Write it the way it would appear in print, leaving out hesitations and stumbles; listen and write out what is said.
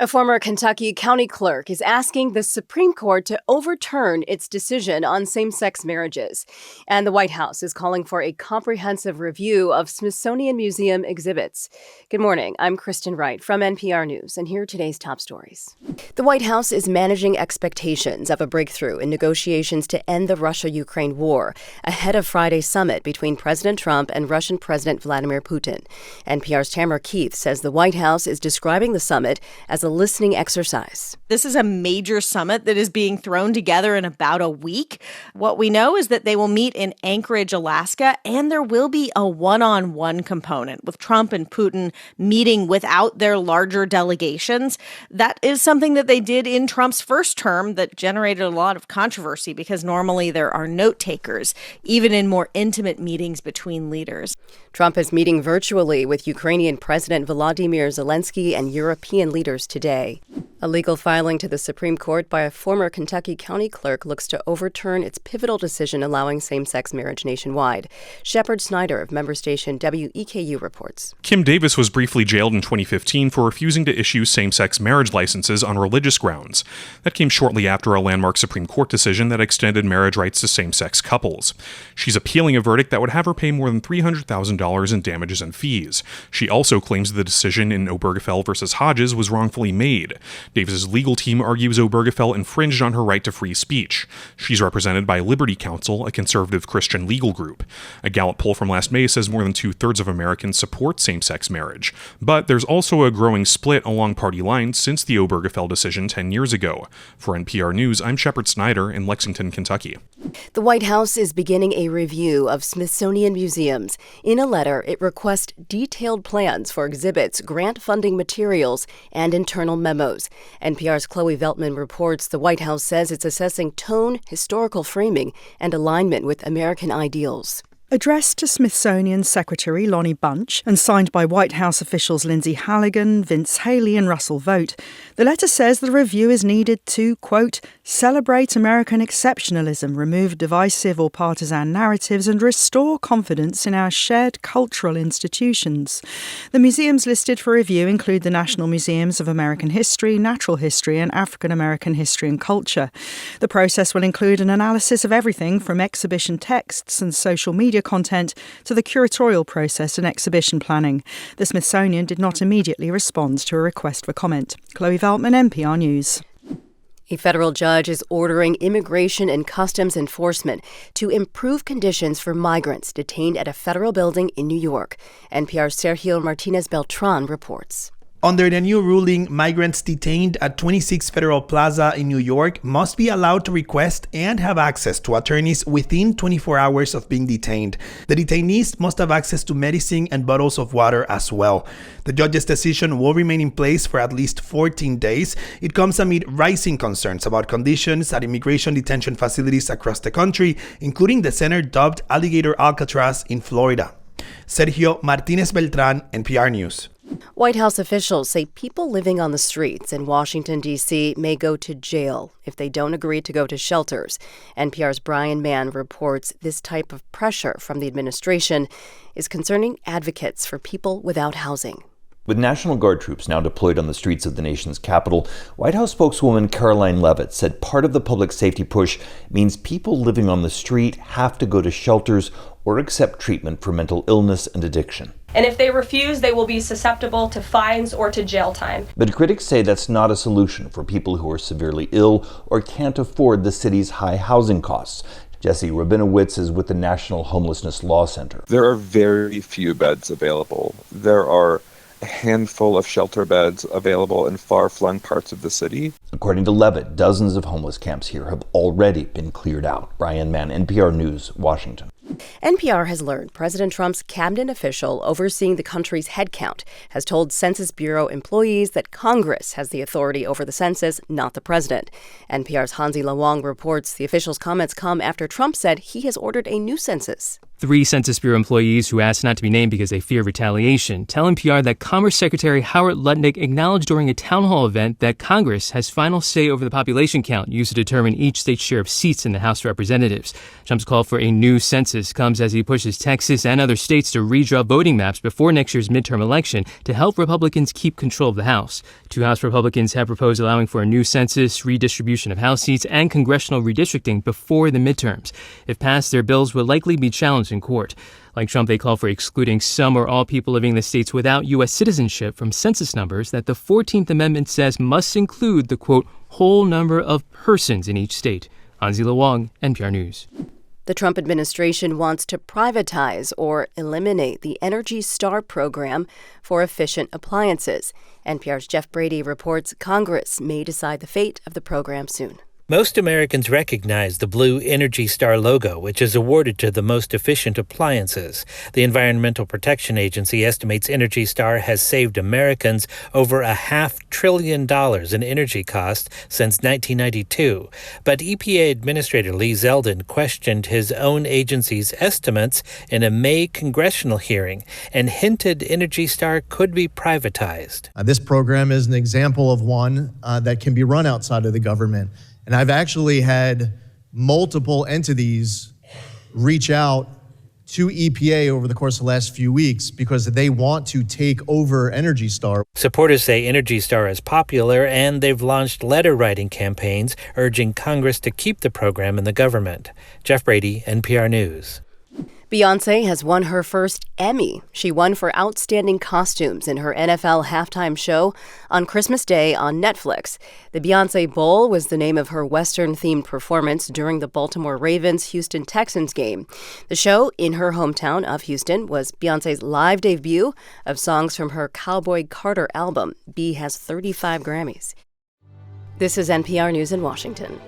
A former Kentucky county clerk is asking the Supreme Court to overturn its decision on same-sex marriages. And the White House is calling for a comprehensive review of Smithsonian Museum exhibits. Good morning. I'm Kristen Wright from NPR News, and here are today's top stories. The White House is managing expectations of a breakthrough in negotiations to end the Russia-Ukraine war ahead of Friday's summit between President Trump and Russian President Vladimir Putin. NPR's Tamara Keith says the White House is describing the summit as a listening exercise. This is a major summit that is being thrown together in about a week. What we know is that they will meet in Anchorage, Alaska, and there will be a one-on-one component with Trump and Putin meeting without their larger delegations. That is something that they did in Trump's first term that generated a lot of controversy because normally there are note takers, even in more intimate meetings between leaders. Trump is meeting virtually with Ukrainian President Volodymyr Zelensky and European leaders today. A legal filing to the Supreme Court by a former Kentucky county clerk looks to overturn its pivotal decision allowing same-sex marriage nationwide. Shepard Snyder of member station WEKU reports. Kim Davis was briefly jailed in 2015 for refusing to issue same-sex marriage licenses on religious grounds. That came shortly after a landmark Supreme Court decision that extended marriage rights to same-sex couples. She's appealing a verdict that would have her pay more than $300,000 in damages and fees. She also claims the decision in Obergefell versus Hodges was wrongfully made. Davis's legal team argues Obergefell infringed on her right to free speech. She's represented by Liberty Counsel, a conservative Christian legal group. A Gallup poll from last May says more than two-thirds of Americans support same-sex marriage. But there's also a growing split along party lines since the Obergefell decision 10 years ago. For NPR News, I'm Shepard Snyder in Lexington, Kentucky. The White House is beginning a review of Smithsonian museums. In a letter, it requests detailed plans for exhibits, grant funding materials, and internal memos. NPR's Chloe Veltman reports the White House says it's assessing tone, historical framing, and alignment with American ideals. Addressed to Smithsonian Secretary Lonnie Bunch and signed by White House officials Lindsay Halligan, Vince Haley and Russell Vogt, the letter says the review is needed to, quote, celebrate American exceptionalism, remove divisive or partisan narratives and restore confidence in our shared cultural institutions. The museums listed for review include the National Museums of American History, Natural History and African American History and Culture. The process will include an analysis of everything from exhibition texts and social media content to the curatorial process and exhibition planning. The Smithsonian did not immediately respond to a request for comment. Chloe Veltman, NPR News. A federal judge is ordering Immigration and Customs Enforcement to improve conditions for migrants detained at a federal building in New York. NPR's Sergio Martinez Beltran reports. Under the new ruling, migrants detained at 26 Federal Plaza in New York must be allowed to request and have access to attorneys within 24 hours of being detained. The detainees must have access to medicine and bottles of water as well. The judge's decision will remain in place for at least 14 days. It comes amid rising concerns about conditions at immigration detention facilities across the country, including the center dubbed Alligator Alcatraz in Florida. Sergio Martinez Beltran, NPR News. White House officials say people living on the streets in Washington, D.C. may go to jail if they don't agree to go to shelters. NPR's Brian Mann reports this type of pressure from the administration is concerning advocates for people without housing. With National Guard troops now deployed on the streets of the nation's capital, White House spokeswoman Caroline Leavitt said part of the public safety push means people living on the street have to go to shelters or accept treatment for mental illness and addiction. And if they refuse, they will be susceptible to fines or to jail time. But critics say that's not a solution for people who are severely ill or can't afford the city's high housing costs. Jesse Rabinowitz is with the National Homelessness Law Center. There are very few beds available. There are a handful of shelter beds available in far-flung parts of the city. According to Leavitt, dozens of homeless camps here have already been cleared out. Brian Mann, NPR News, Washington. NPR has learned President Trump's cabinet official overseeing the country's headcount has told Census Bureau employees that Congress has the authority over the census, not the president. NPR's Hansi Lawang reports the official's comments come after Trump said he has ordered a new census. 3 Census Bureau employees who asked not to be named because they fear retaliation tell NPR that Commerce Secretary Howard Lutnick acknowledged during a town hall event that Congress has final say over the population count used to determine each state's share of seats in the House of Representatives. Trump's call for a new census comes as he pushes Texas and other states to redraw voting maps before next year's midterm election to help Republicans keep control of the House. 2 House Republicans have proposed allowing for a new census, redistribution of House seats, and congressional redistricting before the midterms. If passed, their bills will likely be challenged in court. Like Trump, they call for excluding some or all people living in the states without U.S. citizenship from census numbers that the 14th Amendment says must include the, quote, whole number of persons in each state. Hanzila Wong, NPR News. The Trump administration wants to privatize or eliminate the Energy Star program for efficient appliances. NPR's Jeff Brady reports Congress may decide the fate of the program soon. Most Americans recognize the blue Energy Star logo, which is awarded to the most efficient appliances. The Environmental Protection Agency estimates Energy Star has saved Americans over $500 billion in energy costs since 1992. But EPA Administrator Lee Zeldin questioned his own agency's estimates in a May congressional hearing and hinted Energy Star could be privatized. This program is an example of one that can be run outside of the government. And I've actually had multiple entities reach out to EPA over the course of the last few weeks because they want to take over Energy Star. Supporters say Energy Star is popular, and they've launched letter-writing campaigns urging Congress to keep the program in the government. Jeff Brady, NPR News. Beyoncé has won her first Emmy. She won for Outstanding Costumes in her NFL halftime show on Christmas Day on Netflix. The Beyoncé Bowl was the name of her Western-themed performance during the Baltimore Ravens-Houston Texans game. The show, in her hometown of Houston, was Beyoncé's live debut of songs from her Cowboy Carter album. B has 35 Grammys. This is NPR News in Washington.